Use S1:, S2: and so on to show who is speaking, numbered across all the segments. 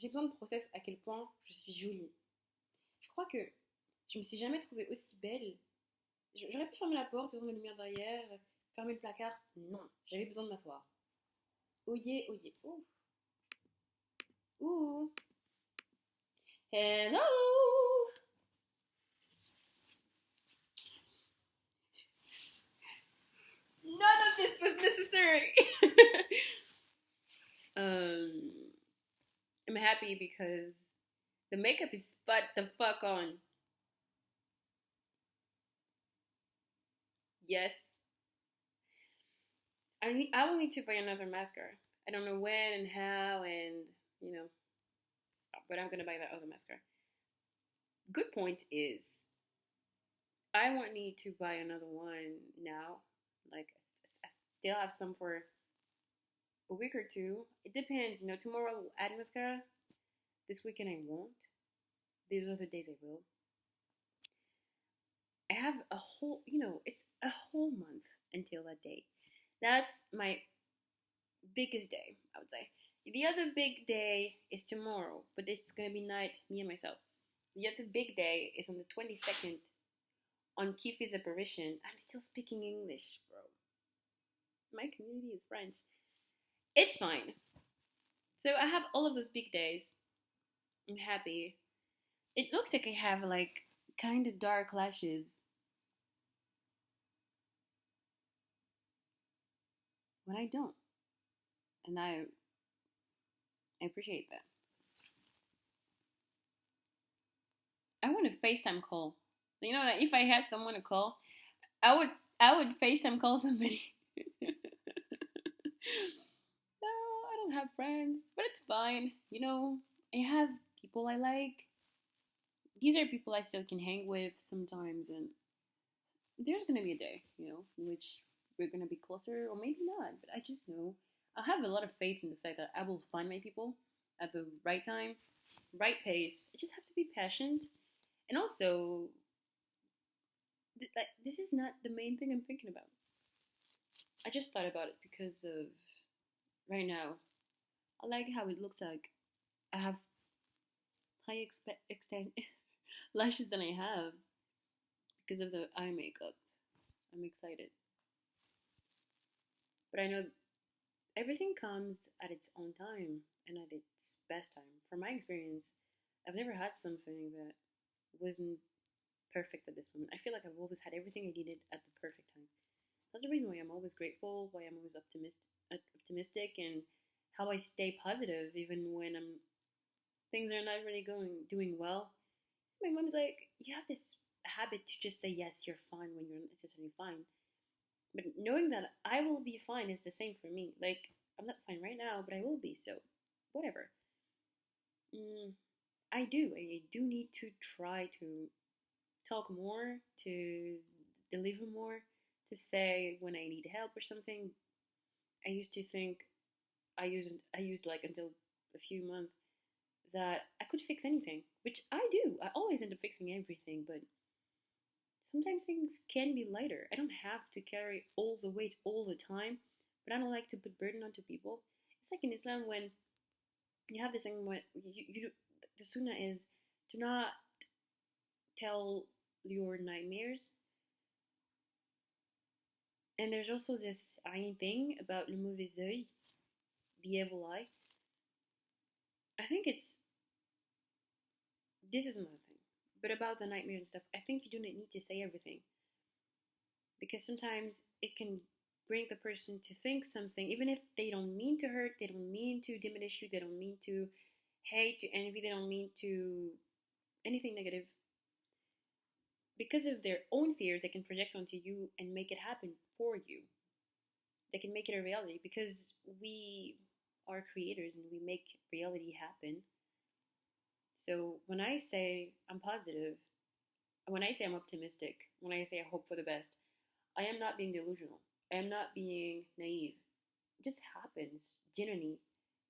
S1: j'ai besoin de process à quel point je suis jolie. Je crois que je me suis jamais trouvée aussi belle. J'aurais pu fermer la porte, ouvrir la lumière derrière, fermer le placard. Non, j'avais besoin de m'asseoir. Oyez, oyez. Ouh. Ouh. Hello. None of this was necessary. I'm happy because the makeup is spot the fuck on. Yes. I will need to buy another mascara. I don't know when and how and you know, but I'm gonna buy that other mascara. Good point is, I won't need to buy another one now. Like, I still have some for a week or two. It depends. Tomorrow I'll add mascara. This weekend I won't. These other days I will. I have a whole, it's a whole month until that day. That's my biggest day, I would say. The other big day is tomorrow, but it's gonna be night, me and myself. The other big day is on the 22nd on Kifi's apparition. I'm still speaking English, bro. My community is French. It's fine. So I have all of those big days. I'm happy. It looks like I have like kind of dark lashes. When I don't. And I appreciate that. I want a FaceTime call. If I had someone to call, I would FaceTime call somebody. No, I don't have friends, but it's fine. I have people I like. These are people I still can hang with sometimes, and there's gonna be a day, in which we're gonna be closer, or maybe not. But I just know I have a lot of faith in the fact that I will find my people at the right time, right pace. I just have to be patient, and also, this is not the main thing I'm thinking about. I just thought about it because of right now. I like how it looks like. I have high extent lashes than I have because of the eye makeup. I'm excited. But I know everything comes at its own time and at its best time. From my experience, I've never had something that wasn't perfect at this moment. I feel like I've always had everything I needed at the perfect time. That's the reason why I'm always grateful, why I'm always optimistic, and how I stay positive even when things are not really doing well. My mom's like, you have this habit to just say yes, you're fine when you're not necessarily fine. But knowing that I will be fine is the same for me. Like, I'm not fine right now, but I will be, so whatever. I do need to try to talk more, to deliver more, to say when I need help or something. I used to think I used like until a few months that I could fix anything, which I do. I always end up fixing everything, but sometimes things can be lighter. I don't have to carry all the weight all the time, but I don't like to put burden onto people. It's like in Islam when you have this thing when the sunnah is do not tell your nightmares. And there's also this ayin thing about le mauvais œil, the evil eye. I think this is another thing. But about the nightmares and stuff, I think you do not need to say everything. Because sometimes it can bring the person to think something, even if they don't mean to hurt, they don't mean to diminish you, they don't mean to hate, to envy, they don't mean to anything negative. Because of their own fears, they can project onto you and make it happen for you. They can make it a reality because we are creators and we make reality happen. So when I say I'm positive, when I say I'm optimistic, when I say I hope for the best, I am not being delusional. I am not being naive. It just happens, genuinely.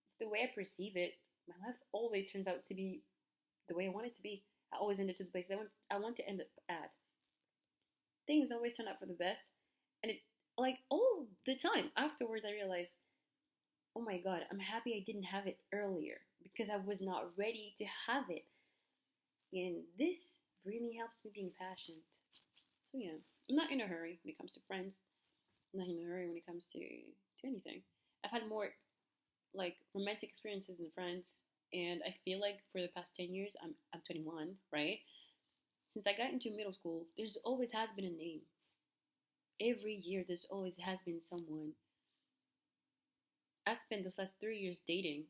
S1: It's the way I perceive it. My life always turns out to be the way I want it to be. I always end up to the places I want to end up at. Things always turn out for the best. And it, like, all the time, afterwards I realized, oh my god, I'm happy I didn't have it earlier. because I was not ready to have it. And this really helps me being patient. So yeah, I'm not in a hurry when it comes to friends. I'm not in a hurry when it comes to anything. I've had more like romantic experiences than friends, and I feel like for the past 10 years, I'm 21, right? Since I got into middle school, there's always has been a name. Every year, there's always has been someone. I spent those last 3 years dating,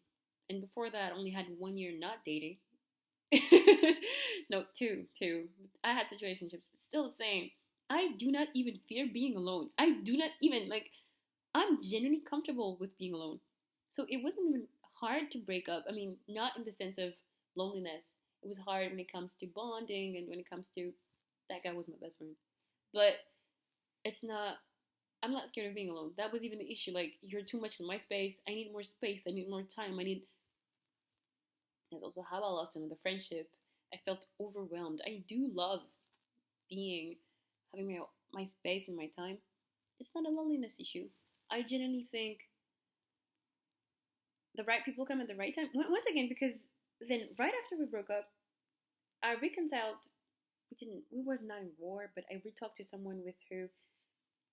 S1: and before that, I only had 1 year not dating. No, two. I had situationships. It's still the same. I do not even fear being alone. I do not even like. I'm genuinely comfortable with being alone. So it wasn't even hard to break up. I mean, not in the sense of loneliness. It was hard when it comes to bonding and when it comes to that guy was my best friend. But it's not. I'm not scared of being alone. That was even the issue. Like, you're too much in my space. I need more space. I need more time. I need. That's also how I lost another friendship. I felt overwhelmed. I do love being, having my space and my time. It's not a loneliness issue. I genuinely think the right people come at the right time. Once again, because then right after we broke up, I reconciled. We were not in war, but I re-talked to someone with who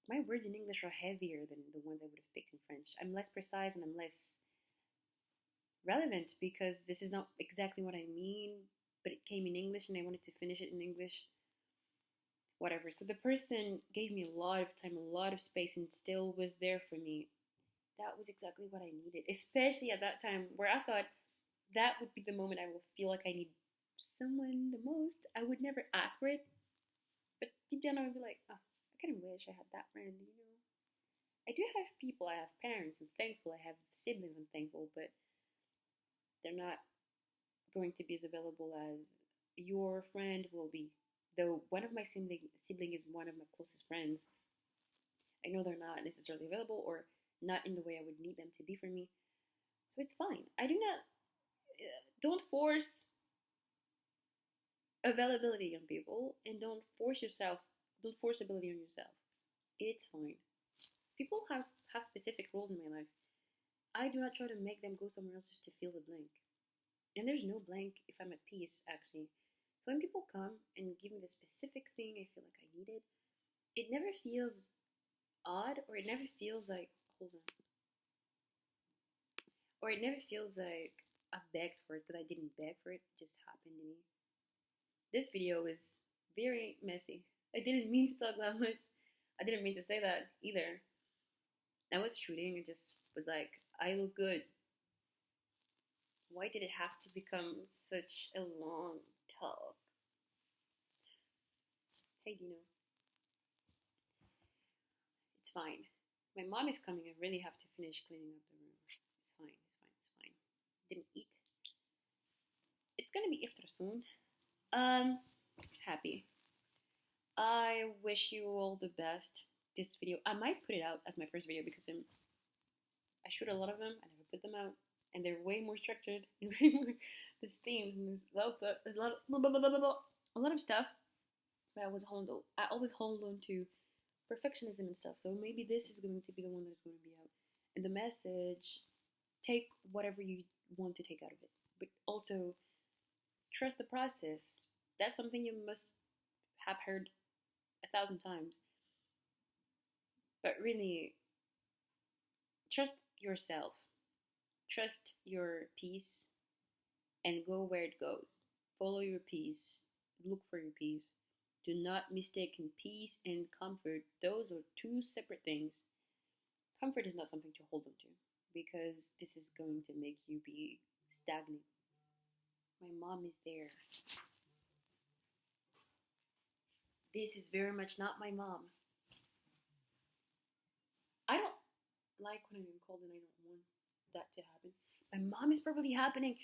S1: my words in English are heavier than the ones I would have picked in French. I'm less precise and I'm less relevant because this is not exactly what I mean, but it came in English and I wanted to finish it in English. Whatever. So the person gave me a lot of time, a lot of space, and still was there for me. That was exactly what I needed, especially at that time where I thought that would be the moment I will feel like I need someone the most. I would never ask for it, but deep down I would be like, oh, I kind of wish I had that friend, you know? I do have people, I have parents, I'm thankful, I have siblings, I'm thankful, but they're not going to be as available as your friend will be. Though one of my sibling is one of my closest friends, I know they're not necessarily available or not in the way I would need them to be for me. So it's fine. I do not, don't force availability on people and don't force ability on yourself. It's fine. People have specific roles in my life. I do not try to make them go somewhere else just to fill the blank. And there's no blank if I'm at peace, actually. So when people come and give me the specific thing I feel like I needed, it never feels odd or it never feels like, hold on, or it never feels like I begged for it because I didn't beg for it. It just happened to me. This video is very messy. I didn't mean to talk that much. I didn't mean to say that either. I was shooting and just was like, I look good. Why did it have to become such a long talk? Hey, Dino. It's fine. My mom is coming. I really have to finish cleaning up the room. It's fine. It's fine. It's fine. Didn't eat. It's gonna be iftar soon. Happy. I wish you all the best. This video, I might put it out as my first video because I shoot a lot of them. I never put them out, and they're way more structured and way more. There's themes and there's a lot of stuff. But I always hold on to perfectionism and stuff. So maybe this is going to be the one that is going to be out. And the message, take whatever you want to take out of it, but also trust the process. That's something you must have heard 1,000 times. But really, trust yourself, trust your peace, and go where it goes. Follow your peace, look for your peace. Do not mistake peace and comfort. Those are two separate things. Comfort is not something to hold on to because this is going to make you be stagnant. My mom is there. This is very much not my mom. I don't like when I'm cold and I don't want that to happen. My mom is probably happening.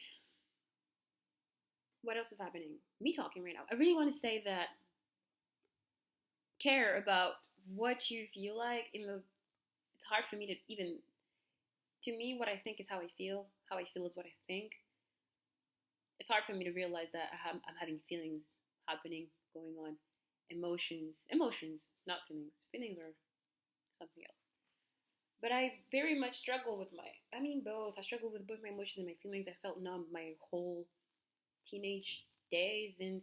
S1: What else is happening? Me talking right now. I really want to say that care about what you feel like. It's hard for me to even. To me, what I think is how I feel. How I feel is what I think. It's hard for me to realize that I'm having feelings happening, going on, emotions, not feelings. Feelings are something else. But I very much struggle with both. I struggle with both my emotions and my feelings. I felt numb my whole teenage days, and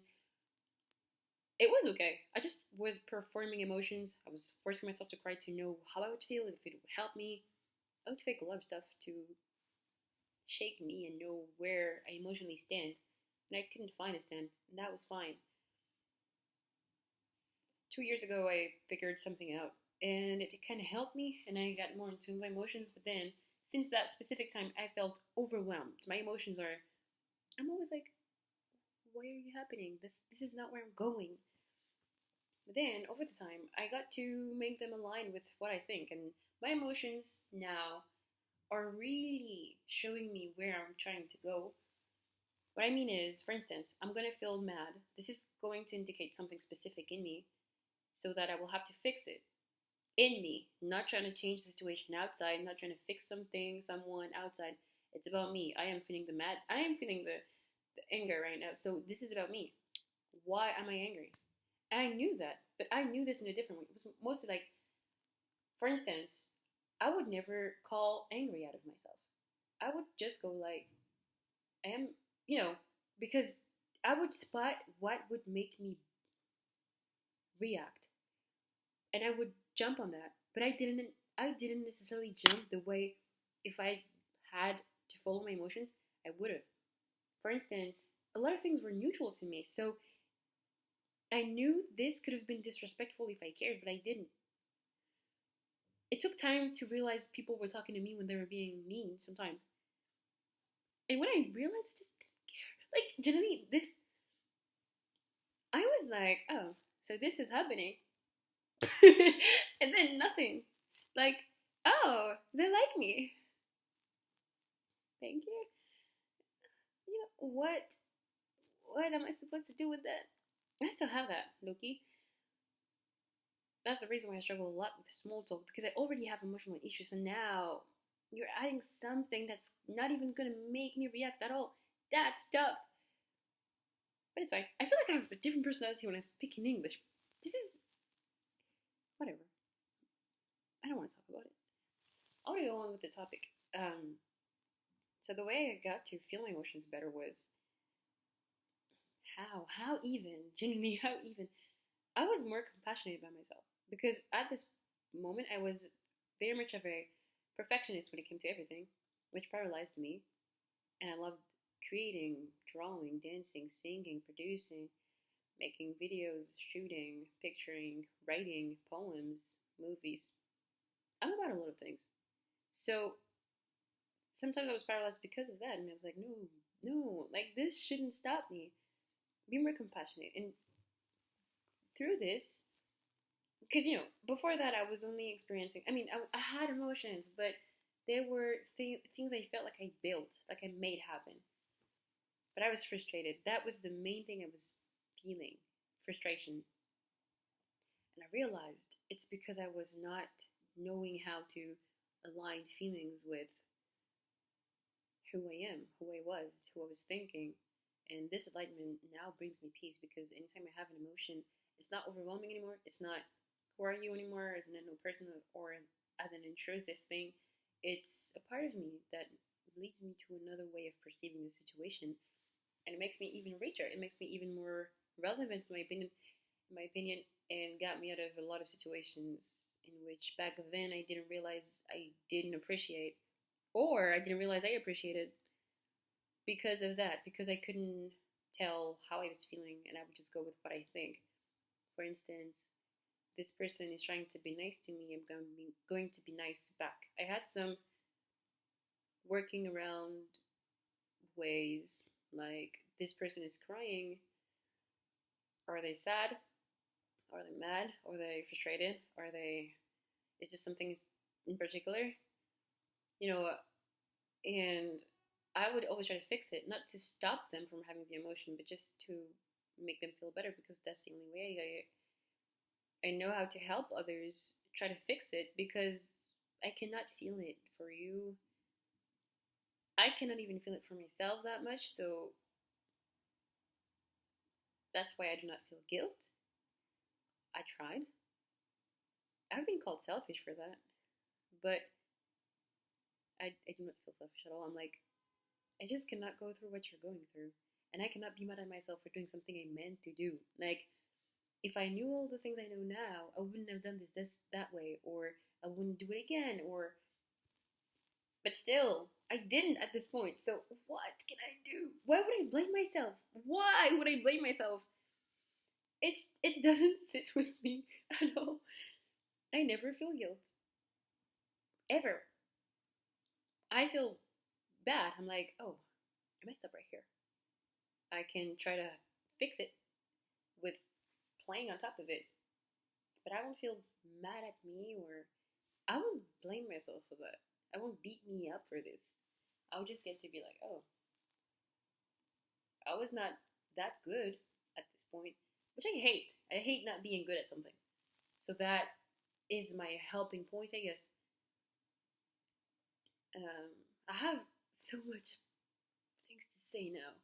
S1: it was okay. I just was performing emotions. I was forcing myself to cry to know how I would feel, if it would help me. I would fake a lot of stuff to shake me and know where I emotionally stand. And I couldn't find a stand, and that was fine. 2 years ago, I figured something out, and it kind of helped me, and I got more into my emotions. But then, since that specific time, I felt overwhelmed. My emotions are, I'm always like, why are you happening? This is not where I'm going. But then, over the time, I got to make them align with what I think, and my emotions now are really showing me where I'm trying to go. What I mean is, for instance, I'm gonna feel mad. This is going to indicate something specific in me, so that I will have to fix it in me, not trying to change the situation outside, not trying to fix something, someone outside. It's about me. I am feeling the mad. I am feeling the anger right now. So this is about me. Why am I angry? And I knew that, but I knew this in a different way. It was mostly like, for instance, I would never call angry out of myself. I would just go like, I am, you know, because I would spot what would make me react, and I would jump on that. But I didn't necessarily jump the way, if I had to follow my emotions, I would have. For instance, a lot of things were neutral to me, so I knew this could have been disrespectful if I cared, but I didn't. It took time to realize people were talking to me when they were being mean sometimes. And when I realized, I just didn't care. Like, generally, I was like, oh, so this is happening. And then nothing. Like, oh, they like me. Thank you. You know, what am I supposed to do with that? I still have that, Loki. That's the reason why I struggle a lot with small talk, because I already have emotional issues, and now you're adding something that's not even gonna make me react at all. That's tough. But it's fine. I feel like I have a different personality when I speak in English. This is whatever. I don't want to talk about it. I want to go on with the topic. So the way I got to feel my emotions better was how even, genuinely, how even. I was more compassionate by myself, because at this moment I was very much of a perfectionist when it came to everything, which paralyzed me. And I loved creating, drawing, dancing, singing, producing, making videos, shooting, picturing, writing, poems, movies. I'm about a lot of things. So sometimes I was paralyzed because of that, and I was like, no, no, like this shouldn't stop me. Be more compassionate. And through this, because before that I was only experiencing. I had emotions, but they were things I felt like I built, like I made happen. But I was frustrated. That was the main thing I was feeling, frustration. And I realized it's because I was not knowing how to align feelings with who I am, who I was, who I was thinking. And this enlightenment now brings me peace, because anytime I have an emotion, it's not overwhelming anymore. It's not, who are you anymore, as an unknown person, or as an intrusive thing. It's a part of me that leads me to another way of perceiving the situation. And it makes me even richer. It makes me even more relevant, in my opinion, and got me out of a lot of situations in which back then I didn't realize I didn't appreciate, or I didn't realize I appreciated, because of that, because I couldn't tell how I was feeling, and I would just go with what I think. For instance, this person is trying to be nice to me, I'm going to be nice back. I had some working around ways, like, this person is crying. Are they sad? Are they mad? Are they frustrated? Is this something in particular? You know, and I would always try to fix it, not to stop them from having the emotion, but just to make them feel better, because that's the only way I know how to help others try to fix it, because I cannot feel it for you. I cannot even feel it for myself that much, so that's why I do not feel guilt. I tried. I've been called selfish for that, but I do not feel selfish at all. I'm like, I just cannot go through what you're going through. And I cannot be mad at myself for doing something I meant to do. Like, if I knew all the things I know now, I wouldn't have done this that way, or I wouldn't do it again, or but still, I didn't at this point. So what can I do? Why would I blame myself? Why would I blame myself? It doesn't sit with me at all. I never feel guilt. Ever. I feel bad. I'm like, oh, I messed up right here. I can try to fix it with playing on top of it. But I won't feel mad at me, or I won't blame myself for that. I won't beat me up for this. I'll just get to be like, oh, I was not that good at this point, which I hate. I hate not being good at something. So that is my helping point, I guess. I have so much things to say now,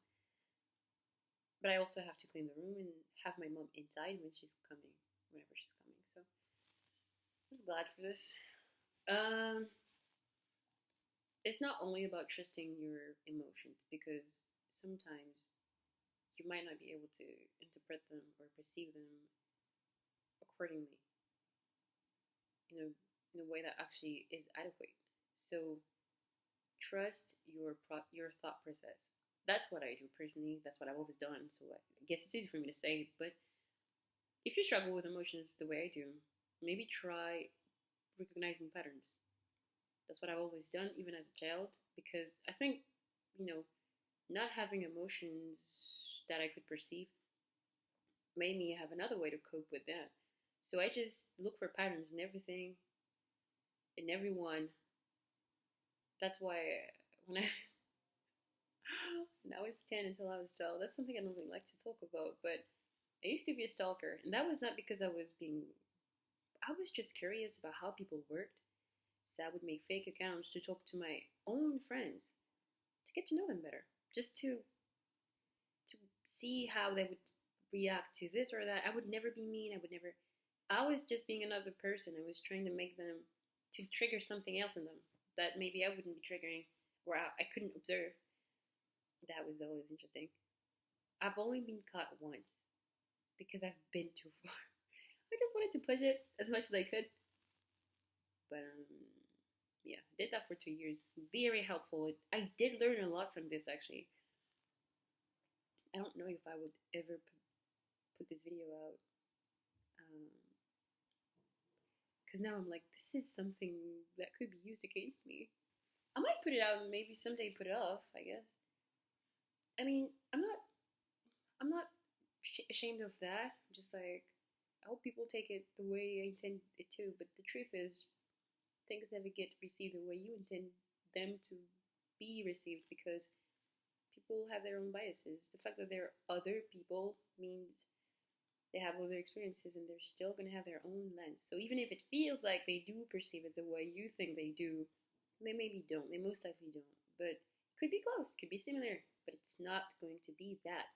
S1: but I also have to clean the room and have my mom inside when she's coming, whenever she's coming. So I'm just glad for this. Um, it's not only about trusting your emotions, because sometimes you might not be able to interpret them or perceive them accordingly in a way that actually is adequate. So trust your thought process. That's what I do personally. That's what I've always done. So I guess it's easy for me to say. But if you struggle with emotions the way I do, maybe try recognizing patterns. That's what I've always done, even as a child, because I think, you know, not having emotions that I could perceive made me have another way to cope with that. So I just look for patterns in everything, in everyone. That's why when I when I was 10 until I was 12, that's something I don't really like to talk about. But I used to be a stalker, and that was not because I was just curious about how people worked. So I would make fake accounts to talk to my own friends, to get to know them better, just to see how they would react to this or that. I would never be mean. I was just being another person. I was trying to make them, to trigger something else in them that maybe I wouldn't be triggering, or I couldn't observe. That was always interesting. I've only been caught once because I've been too far. I just wanted to push it as much as I could. But yeah, did that for 2 years. Very helpful. I did learn a lot from this, actually. I don't know if I would ever put this video out. Because now I'm like, this is something that could be used against me. I might put it out and maybe someday put it off, I guess. I mean, I'm not ashamed of that. I'm just like, I hope people take it the way I intend it to. But the truth is, things never get received the way you intend them to be received, because people have their own biases. The fact that there are other people means they have other experiences, and they're still going to have their own lens. So even if it feels like they do perceive it the way you think they do, they maybe don't. They most likely don't. But it could be close, could be similar, but it's not going to be that.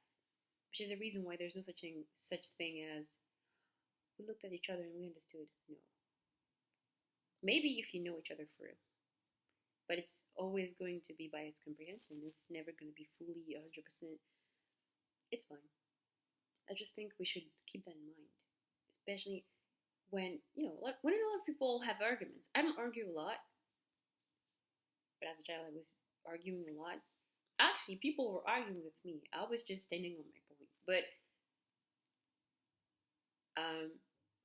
S1: Which is a reason why there's no such thing as we looked at each other and we understood. No. Maybe if you know each other for real. But it's always going to be biased comprehension. It's never going to be fully 100%. It's fine. I just think we should keep that in mind. Especially when, when a lot of people have arguments. I don't argue a lot. But as a child, I was arguing a lot. Actually, people were arguing with me. I was just standing on my point. But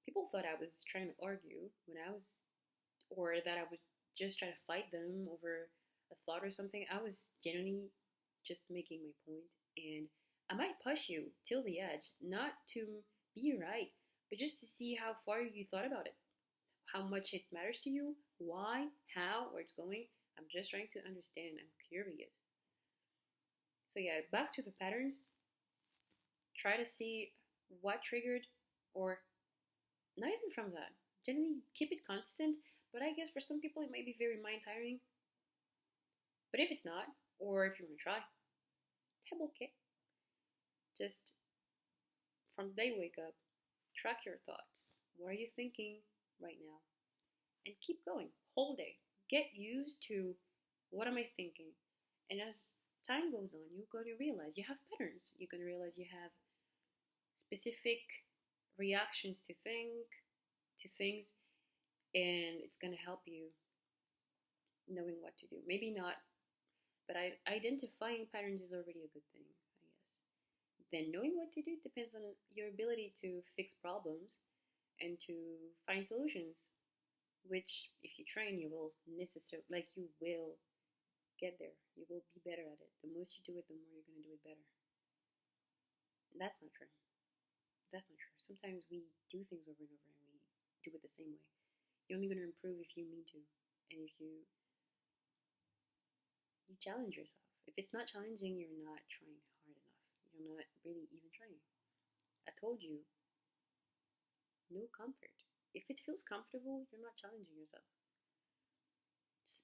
S1: people thought I was trying to argue or that I was just trying to fight them over a thought or something. I was genuinely just making my point, and I might push you till the edge, not to be right, but just to see how far you thought about it, how much it matters to you, why, how, where it's going. I'm just trying to understand. I'm curious. So yeah, back to the patterns. Try to see what triggered, or not even from that. Generally, keep it constant. But I guess for some people it might be very mind tiring. But if it's not, or if you want to try, I'm okay. Just from the day you wake up, track your thoughts. What are you thinking right now? And keep going. Whole day. Get used to What am I thinking? And as time goes on, you're going to realize you have patterns. You're going to realize you have specific reactions to things, and it's going to help you knowing what to do. Maybe not, but identifying patterns is already a good thing, I guess. Then knowing what to do depends on your ability to fix problems and to find solutions, which if you train, you will necessarily, like, you will get there. You will be better at it. The most you do it, the more you're going to do it better. That's not true. That's not true. Sometimes we do things over and over and we do it the same way. You're only going to improve if you mean to, and if you challenge yourself. If it's not challenging, you're not trying hard enough. You're not really even trying. I told you, no comfort. If it feels comfortable, you're not challenging yourself.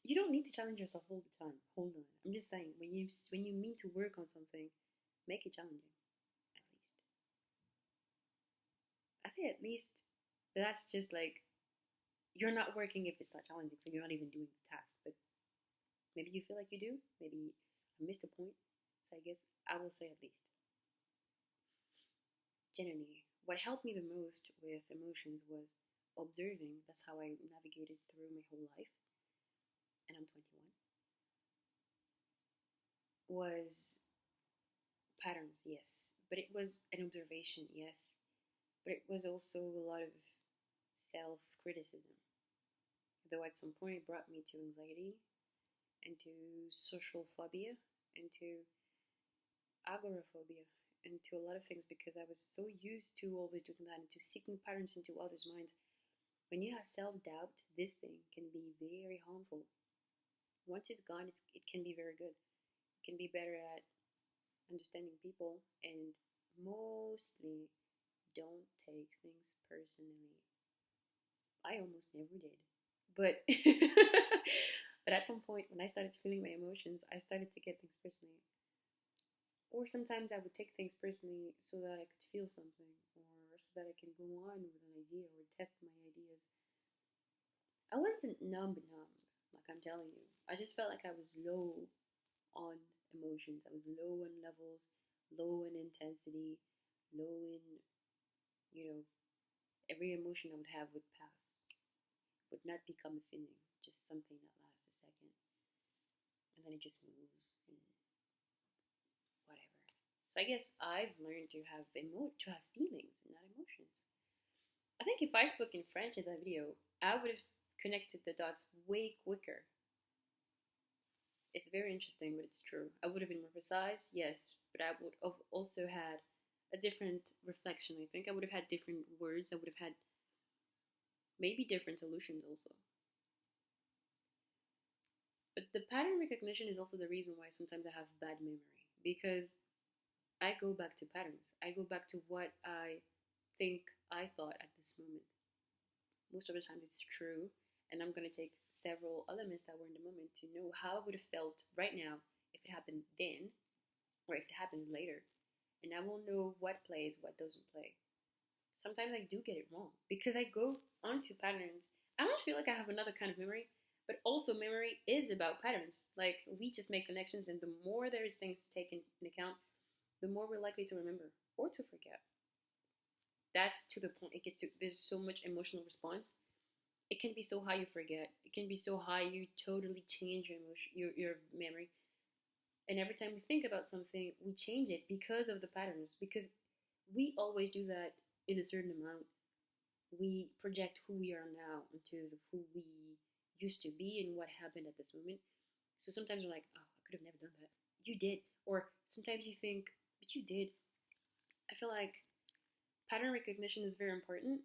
S1: You don't need to challenge yourself all the time. Hold on. I'm just saying, when you mean to work on something, make it challenging. At least. I say at least, but that's just like, you're not working if it's not challenging, so you're not even doing the task. But maybe you feel like you do. Maybe I missed a point. So I guess I will say at least. Generally, what helped me the most with emotions was observing. That's how I navigated through my whole life. And I'm 21. Was patterns, yes. But it was an observation, yes. But it was also a lot of self-criticism. Though at some point it brought me to anxiety and to social phobia and to agoraphobia and to a lot of things, because I was so used to always doing that and to seeking patterns into others' minds. When you have self-doubt, this thing can be very harmful. Once it's gone, it can be very good. You can be better at understanding people, and mostly don't take things personally. I almost never did. But but at some point when I started feeling my emotions, I started to get things personally. Or sometimes I would take things personally so that I could feel something, or so that I can go on with an idea or test my ideas. I wasn't numb, like I'm telling you. I just felt like I was low on emotions. I was low on levels, low in intensity, low in, you know, every emotion I would have would pass, would not become a feeling, just something that lasts a second. And then it just moves and whatever. So I guess I've learned to have feelings and not emotions. I think if I spoke in French in that video, I would have connected the dots way quicker. It's very interesting, but it's true. I would have been more precise, yes, but I would have also had a different reflection. I think I would have had different words. I would have had maybe different solutions also. But the pattern recognition is also the reason why sometimes I have bad memory, because I go back to patterns. I go back to what I think I thought at this moment. Most of the time it's true, and I'm going to take several elements that were in the moment to know how I would have felt right now if it happened then, or if it happened later. And I will know what plays, what doesn't play. Sometimes I do get it wrong, because I go onto patterns. I don't feel like I have another kind of memory, but also memory is about patterns. Like, we just make connections, and the more there is things to take in account, the more we're likely to remember or to forget. That's to the point it gets to. There's so much emotional response. It can be so high you forget. It can be so high you totally change your emotion, your memory. And every time we think about something, we change it because of the patterns. Because we always do that in a certain amount. We project who we are now into who we used to be and what happened at this moment. So sometimes we're like, oh, I could have never done that. You did. Or sometimes you think, but you did. I feel like pattern recognition is very important,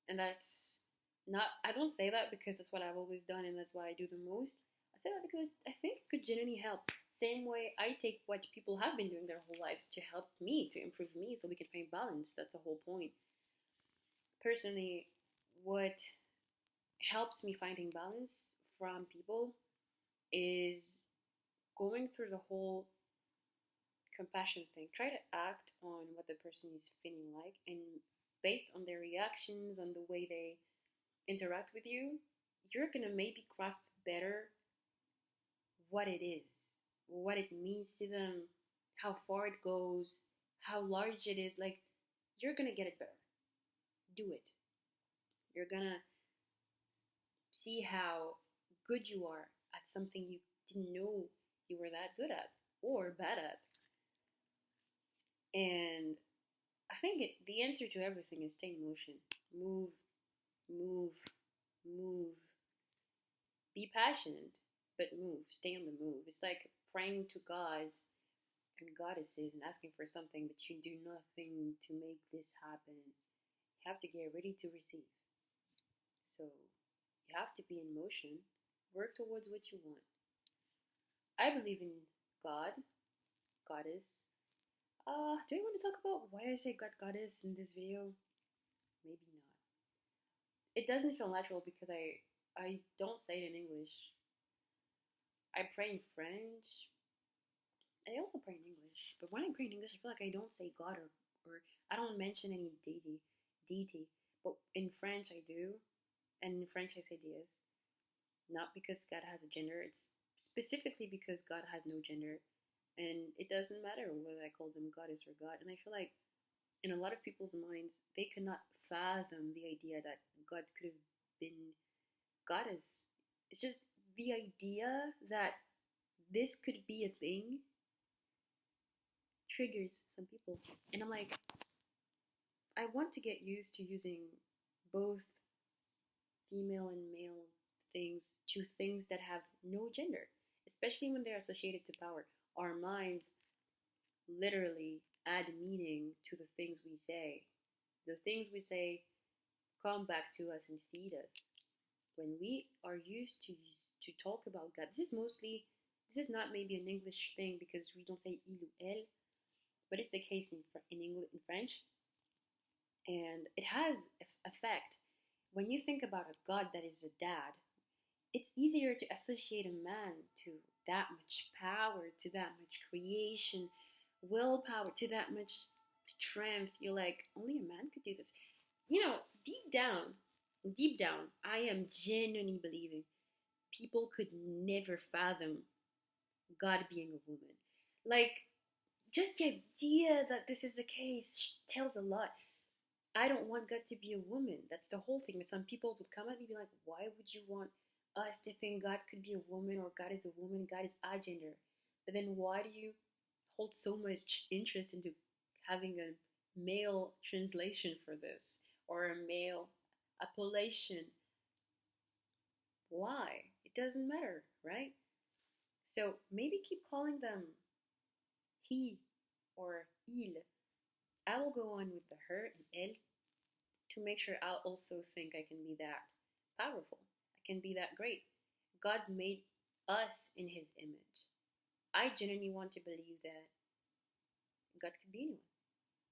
S1: and that's not, I don't say that because that's what I've always done and that's why I do the most. I say that because I think it could genuinely help. Same way I take what people have been doing their whole lives to help me, to improve me, so we can find balance. That's the whole point. Personally, what helps me finding balance from people is going through the whole compassion thing. Try to act on what the person is feeling like, and based on their reactions, on the way they interact with you, you're gonna maybe grasp better what it is, what it means to them, how far it goes, how large it is. Like, you're gonna get it better. Do it. You're gonna see how good you are at something you didn't know you were that good at or bad at. And I think the answer to everything is stay in motion. Move, move, move. Be passionate, but move. Stay on the move. It's like praying to gods and goddesses and asking for something, but you do nothing to make this happen. You have to get ready to receive. So you have to be in motion. Work towards what you want. I believe in God, goddess. Do I want to talk about why I say God, goddess in this video? Maybe not. It doesn't feel natural because I don't say it in English. I pray in French. I also pray in English. But when I pray in English, I feel like I don't say God or I don't mention any deity. But in French, I do. And in French, I say Dieu. Not because God has a gender. It's specifically because God has no gender. And it doesn't matter whether I call them goddess or God. And I feel like in a lot of people's minds, they cannot fathom the idea that God could have been goddess. It's just the idea that this could be a thing triggers some people. And I'm like, I want to get used to using both female and male things to things that have no gender, especially when they're associated to power. Our minds literally add meaning to the things we say. The things we say come back to us and feed us. When we are used to talk about God, this is not maybe an English thing because we don't say il ou elle, but it's the case in English, in French, and it has effect. When you think about a God that is a dad, it's easier to associate a man to that much power, to that much creation, willpower, to that much strength. You're like, only a man could do this. You know, deep down, I am genuinely believing people could never fathom God being a woman. Like, just the idea that this is the case tells a lot. I don't want God to be a woman. That's the whole thing. But some people would come at me and be like, why would you want us to think God could be a woman or God is a woman, God is agender? But then why do you hold so much interest into having a male translation for this or a male appellation? Why? It doesn't matter, right? So maybe keep calling them he or il. I will go on with the her and elle to make sure I'll also think I can be that powerful. I can be that great. God made us in his image. I genuinely want to believe that God could be anyone.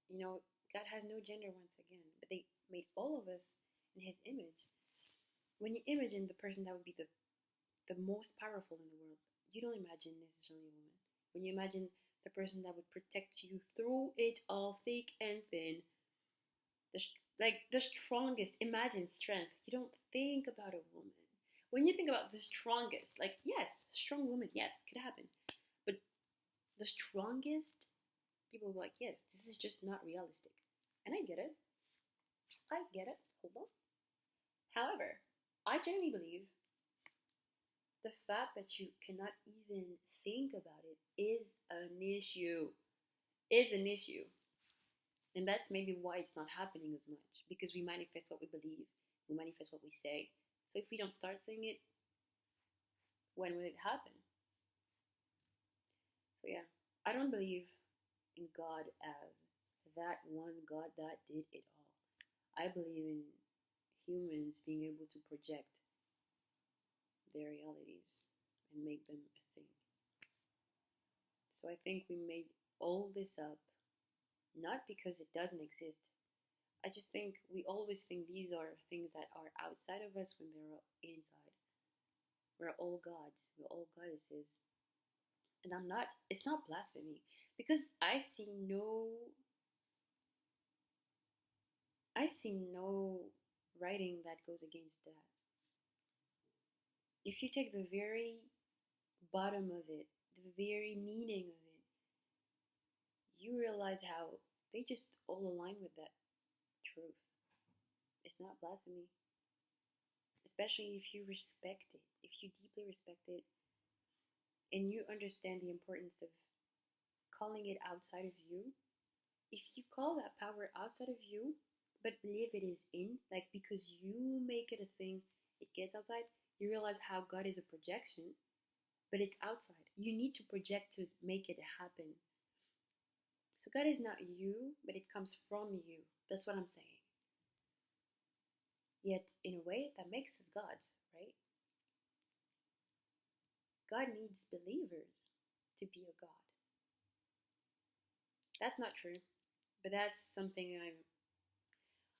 S1: You know, God has no gender once again, but they made all of us in his image. When you imagine the person that would be the most powerful in the world, you don't imagine necessarily a woman. When you imagine the person that would protect you through it all, thick and thin, the strongest, imagine strength. You don't think about a woman. When you think about the strongest, like, yes, strong woman, yes, could happen. But the strongest, people will be like, yes, this is just not realistic. And I get it. Hold on. However, I genuinely believe the fact that you cannot even think about it is an issue. And that's maybe why it's not happening as much. Because we manifest what we believe. We manifest what we say. So if we don't start saying it, when will it happen? So yeah, I don't believe in God as that one God that did it all. I believe in humans being able to project their realities and make them a thing. So I think we made all this up, not because it doesn't exist. I just think we always think these are things that are outside of us when they're inside. We're all gods, we're all goddesses. And it's not blasphemy. Because I see no writing that goes against that. If you take the very bottom of it, the very meaning of it, you realize how they just all align with that truth. It's not blasphemy, especially if you respect it, if you deeply respect it, and you understand the importance of calling it outside of you. If you call that power outside of you, but believe it is in, like because you make it a thing, it gets outside, you realize how God is a projection, but it's outside. You need to project to make it happen. So God is not you, but it comes from you. That's what I'm saying. Yet, in a way, that makes us gods, right? God needs believers to be a God. That's not true, but that's something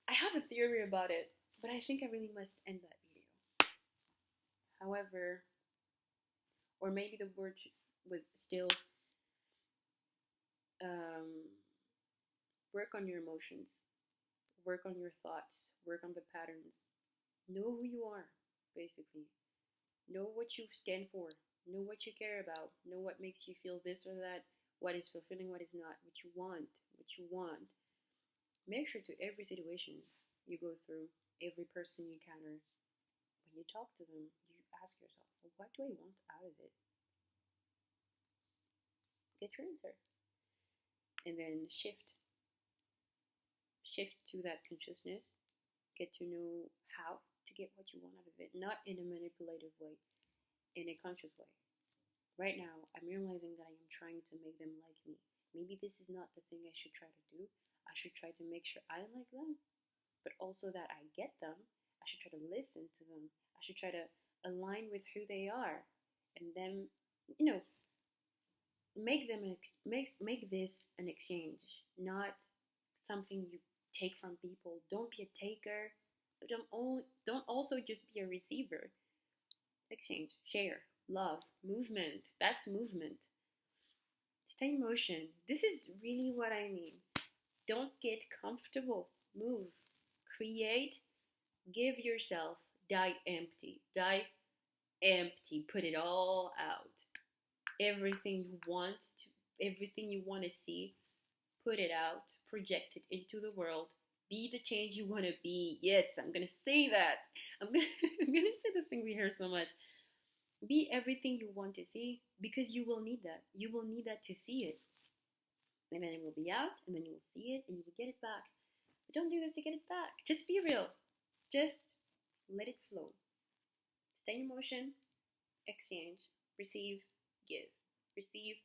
S1: I have a theory about it, but I think I really must end that video. However, or maybe the word was still um, work on your emotions, work on your thoughts, work on the patterns. Know who you are, basically. Know what you stand for. Know what you care about. Know what makes you feel this or that. What is fulfilling, what is not. What you want. What you want. Make sure to every situation you go through, every person you encounter, when you talk to them, you ask yourself, well, what do I want out of it? Get your answer. And then shift to that consciousness, get to know how to get what you want out of it, not in a manipulative way, in a conscious way. Right now, I'm realizing that I am trying to make them like me. Maybe this is not the thing I should try to do. I should try to make sure I like them, but also that I get them. I should try to listen to them. I should try to align with who they are, and then, make them make this an exchange, not something you take from people. Don't be a taker. Don't also just be a receiver. Exchange, share, love, movement. That's movement. Stay in motion. This is really what I mean. Don't get comfortable. Move. Create. Give yourself. Die empty. Die empty. Put it all out. Everything you want to see, put it out, project it into the world. Be the change you want to be. Yes, I'm gonna say that. I'm gonna say this thing we hear so much. Be everything you want to see, because you will need that. You will need that to see it, and then it will be out, and then you will see it, and you will get it back. But don't do this to get it back. Just be real. Just let it flow. Stay in motion. Exchange. Receive. Give. Receive.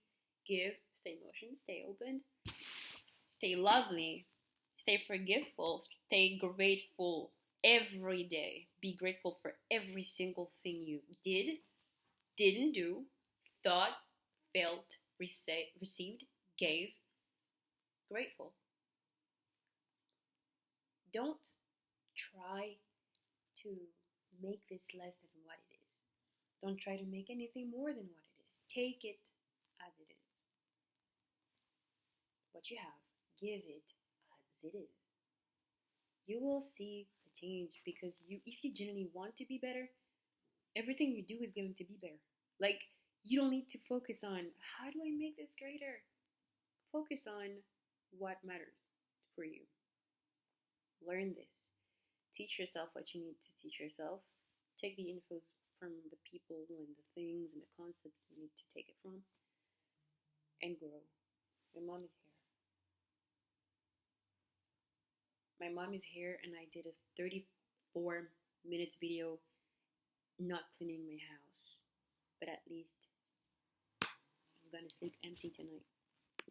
S1: Give. Stay in motion. Stay open. Stay lovely. Stay forgiveful. Stay grateful every day. Be grateful for every single thing you did, didn't do, thought, felt, received, gave. Grateful. Don't try to make this less than what it is. Don't try to make anything more than what it is. Take it as it is. What you have, give it as it is. You will see the change, because if you genuinely want to be better, everything you do is going to be better. Like, you don't need to focus on how do I make this greater. Focus on what matters for you. Learn this. Teach yourself what you need to teach yourself. Take the infos from the people and the things and the concepts you need to take it from, and grow. My mom is here. My mom is here, and I did a 34 minutes video not cleaning my house. But at least I'm gonna sleep empty tonight.